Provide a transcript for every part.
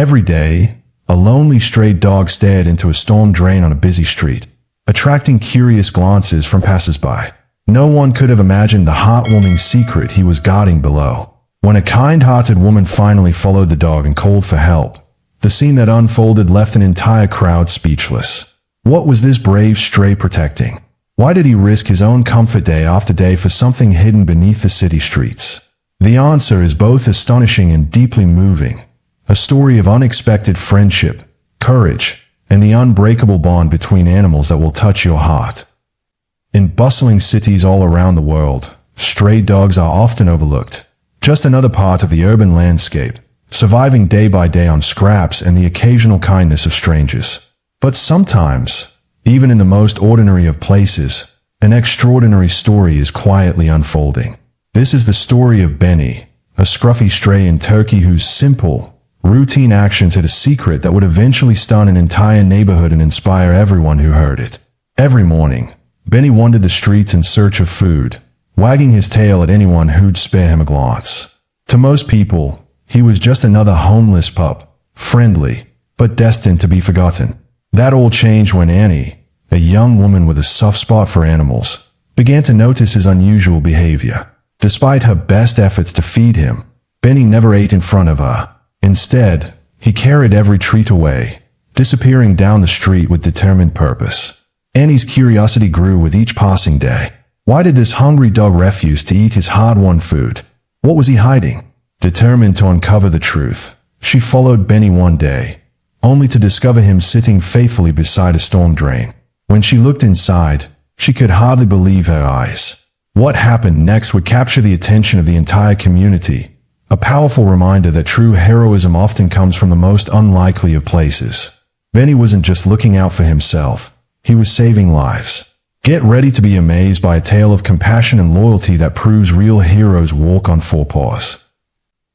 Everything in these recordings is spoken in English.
Every day, a lonely stray dog stared into a storm drain on a busy street, attracting curious glances from passers-by. No one could have imagined the heartwarming secret he was guarding below. When a kind-hearted woman finally followed the dog and called for help, the scene that unfolded left an entire crowd speechless. What was this brave stray protecting? Why did he risk his own comfort day after day for something hidden beneath the city streets? The answer is both astonishing and deeply moving. A story of unexpected friendship, courage, and the unbreakable bond between animals that will touch your heart. In bustling cities all around the world, stray dogs are often overlooked. Just another part of the urban landscape, surviving day by day on scraps and the occasional kindness of strangers. But sometimes, even in the most ordinary of places, an extraordinary story is quietly unfolding. This is the story of Benny, a scruffy stray in Turkey whose simple, routine actions had a secret that would eventually stun an entire neighborhood and inspire everyone who heard it. Every morning, Benny wandered the streets in search of food, wagging his tail at anyone who'd spare him a glance. To most people, he was just another homeless pup, friendly, but destined to be forgotten. That all changed when Annie, a young woman with a soft spot for animals, began to notice his unusual behavior. Despite her best efforts to feed him, Benny never ate in front of her. Instead, he carried every treat away, disappearing down the street with determined purpose. Annie's curiosity grew with each passing day. Why did this hungry dog refuse to eat his hard-won food? What was he hiding? Determined to uncover the truth, she followed Benny one day, only to discover him sitting faithfully beside a storm drain. When she looked inside, she could hardly believe her eyes. What happened next would capture the attention of the entire community, a powerful reminder that true heroism often comes from the most unlikely of places. Benny wasn't just looking out for himself, he was saving lives. Get ready to be amazed by a tale of compassion and loyalty that proves real heroes walk on four paws.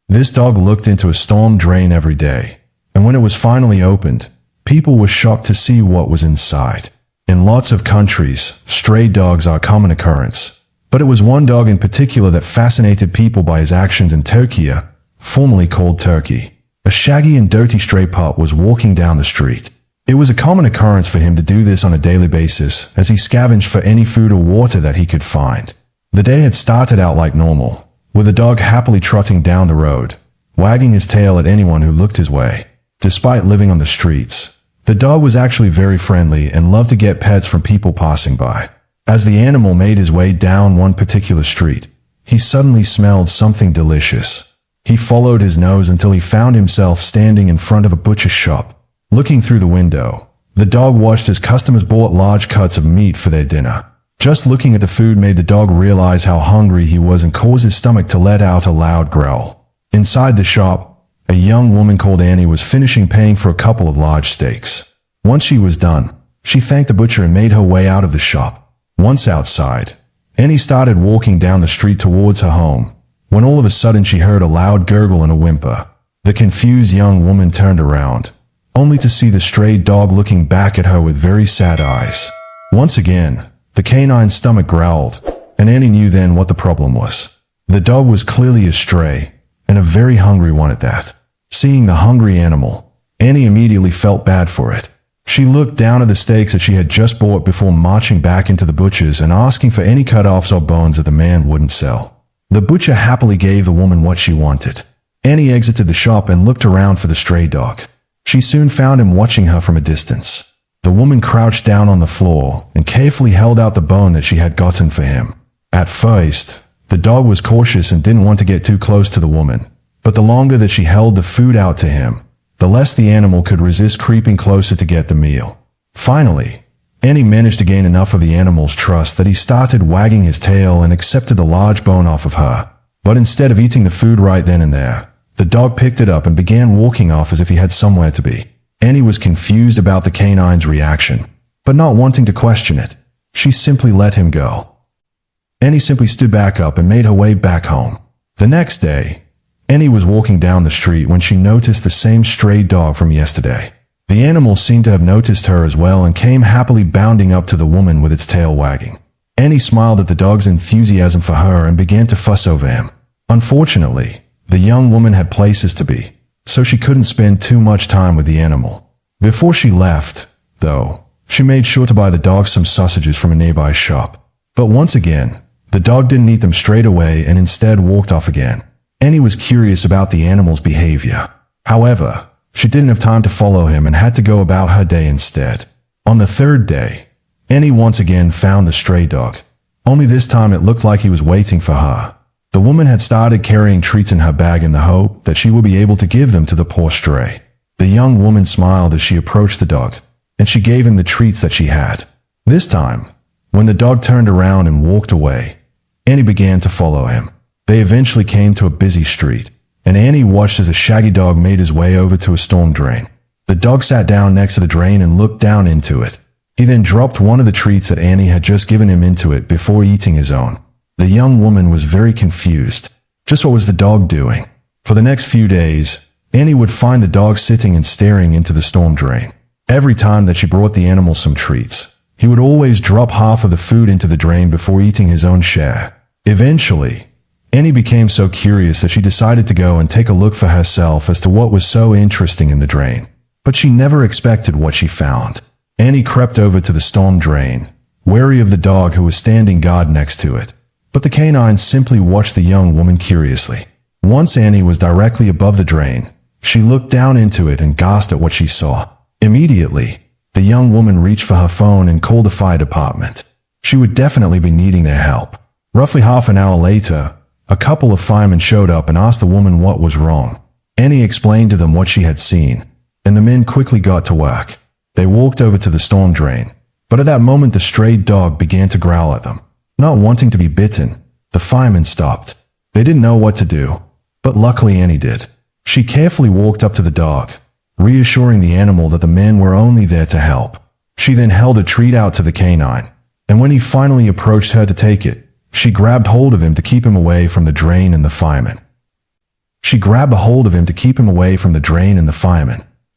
This dog looked into a storm drain every day, and when it was finally opened, people were shocked to see what was inside. In lots of countries, stray dogs are a common occurrence, but it was one dog in particular that fascinated people by his actions in Turkey, formerly called Turkey. A shaggy and dirty stray pup was walking down the street. It was a common occurrence for him to do this on a daily basis as he scavenged for any food or water that he could find. The day had started out like normal, with the dog happily trotting down the road, wagging his tail at anyone who looked his way. Despite living on the streets, the dog was actually very friendly and loved to get pets from people passing by. As the animal made his way down one particular street, he suddenly smelled something delicious. He followed his nose until he found himself standing in front of a butcher's shop. Looking through the window, the dog watched as customers bought large cuts of meat for their dinner. Just looking at the food made the dog realize how hungry he was and caused his stomach to let out a loud growl. Inside the shop, a young woman called Annie was finishing paying for a couple of large steaks. Once she was done, she thanked the butcher and made her way out of the shop. Once outside, Annie started walking down the street towards her home, when all of a sudden she heard a loud gurgle and a whimper. The confused young woman turned around, only to see the stray dog looking back at her with very sad eyes. Once again, the canine's stomach growled, and Annie knew then what the problem was. The dog was clearly a stray, and a very hungry one at that. Seeing the hungry animal, Annie immediately felt bad for it. She looked down at the steaks that she had just bought before marching back into the butcher's and asking for any cut-offs or bones that the man wouldn't sell. The butcher happily gave the woman what she wanted. Annie exited the shop and looked around for the stray dog. She soon found him watching her from a distance. The woman crouched down on the floor and carefully held out the bone that she had gotten for him. At first, the dog was cautious and didn't want to get too close to the woman, but the longer that she held the food out to him, the less the animal could resist creeping closer to get the meal. Finally, Annie managed to gain enough of the animal's trust that he started wagging his tail and accepted the large bone off of her. But instead of eating the food right then and there, the dog picked it up and began walking off as if he had somewhere to be. Annie was confused about the canine's reaction, but not wanting to question it, she simply let him go. Annie simply stood back up and made her way back home. The next day, Annie was walking down the street when she noticed the same stray dog from yesterday. The animal seemed to have noticed her as well and came happily bounding up to the woman with its tail wagging. Annie smiled at the dog's enthusiasm for her and began to fuss over him. Unfortunately, the young woman had places to be, so she couldn't spend too much time with the animal. Before she left, though, she made sure to buy the dog some sausages from a nearby shop. But once again, the dog didn't eat them straight away and instead walked off again. Annie was curious about the animal's behavior. However, she didn't have time to follow him and had to go about her day instead. On the third day, Annie once again found the stray dog. Only this time it looked like he was waiting for her. The woman had started carrying treats in her bag in the hope that she would be able to give them to the poor stray. The young woman smiled as she approached the dog, and she gave him the treats that she had. This time, when the dog turned around and walked away, Annie began to follow him. They eventually came to a busy street, and Annie watched as a shaggy dog made his way over to a storm drain. The dog sat down next to the drain and looked down into it. He then dropped one of the treats that Annie had just given him into it before eating his own. The young woman was very confused. Just what was the dog doing? For the next few days, Annie would find the dog sitting and staring into the storm drain. Every time that she brought the animal some treats, he would always drop half of the food into the drain before eating his own share. Eventually, Annie became so curious that she decided to go and take a look for herself as to what was so interesting in the drain. But she never expected what she found. Annie crept over to the storm drain, wary of the dog who was standing guard next to it. But the canine simply watched the young woman curiously. Once Annie was directly above the drain, she looked down into it and gasped at what she saw. Immediately, the young woman reached for her phone and called the fire department. She would definitely be needing their help. Roughly half an hour later, a couple of firemen showed up and asked the woman what was wrong. Annie explained to them what she had seen, and the men quickly got to work. They walked over to the storm drain, but at that moment the stray dog began to growl at them. Not wanting to be bitten, the firemen stopped. They didn't know what to do, but luckily Annie did. She carefully walked up to the dog, reassuring the animal that the men were only there to help. She then held a treat out to the canine, and when he finally approached her to take it, she grabbed hold of him to keep him away from the drain and the firemen.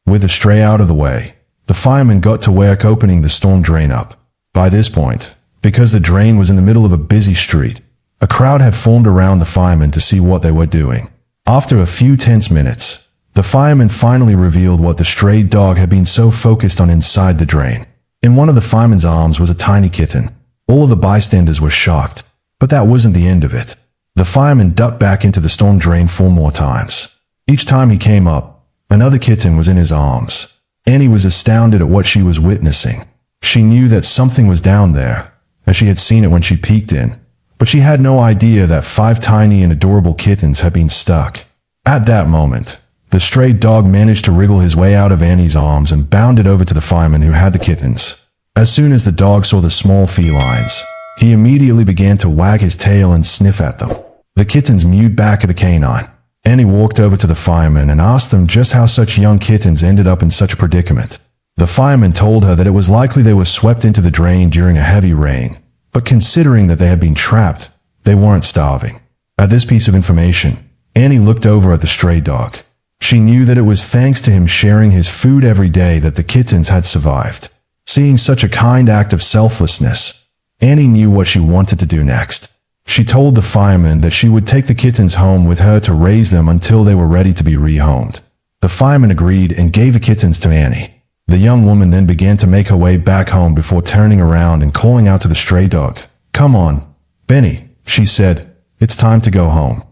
With the stray out of the way, the firemen got to work opening the storm drain up. By this point, because the drain was in the middle of a busy street, a crowd had formed around the firemen to see what they were doing. After a few tense minutes, the firemen finally revealed what the stray dog had been so focused on inside the drain. In one of the firemen's arms was a tiny kitten. All of the bystanders were shocked, but that wasn't the end of it. The fireman ducked back into the storm drain 4 more times. Each time he came up, another kitten was in his arms. Annie was astounded at what she was witnessing. She knew that something was down there, as she had seen it when she peeked in, but she had no idea that 5 tiny and adorable kittens had been stuck. At that moment, the stray dog managed to wriggle his way out of Annie's arms and bounded over to the fireman who had the kittens. As soon as the dog saw the small felines, he immediately began to wag his tail and sniff at them. The kittens mewed back at the canine. Annie walked over to the fireman and asked them just how such young kittens ended up in such a predicament. The fireman told her that it was likely they were swept into the drain during a heavy rain, but considering that they had been trapped, they weren't starving. At this piece of information, Annie looked over at the stray dog. She knew that it was thanks to him sharing his food every day that the kittens had survived. Seeing such a kind act of selflessness, Annie knew what she wanted to do next. She told the fireman that she would take the kittens home with her to raise them until they were ready to be rehomed. The fireman agreed and gave the kittens to Annie. The young woman then began to make her way back home before turning around and calling out to the stray dog. "Come on, Benny," she said. "It's time to go home."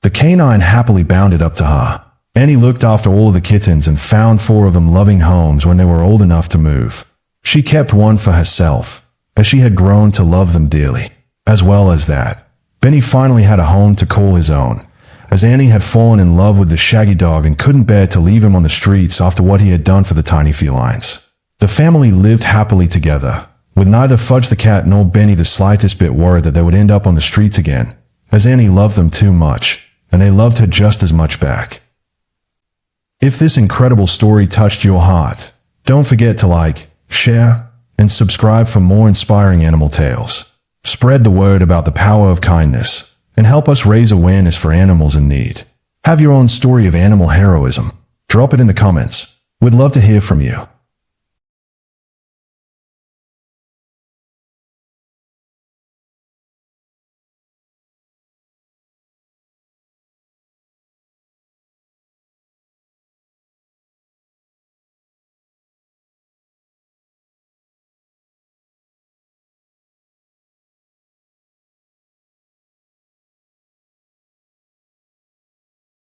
The canine happily bounded up to her. Annie looked after all of the kittens and found 4 of them loving homes when they were old enough to move. She kept one for herself, as she had grown to love them dearly. As well as that, Benny finally had a home to call his own, as Annie had fallen in love with the shaggy dog and couldn't bear to leave him on the streets after what he had done for the tiny felines. The family lived happily together, with neither Fudge the cat nor Benny the slightest bit worried that they would end up on the streets again, as Annie loved them too much, and they loved her just as much back. If this incredible story touched your heart, don't forget to like, share, and subscribe for more inspiring animal tales. Spread the word about the power of kindness, and help us raise awareness for animals in need. Have your own story of animal heroism? Drop it in the comments. We'd love to hear from you.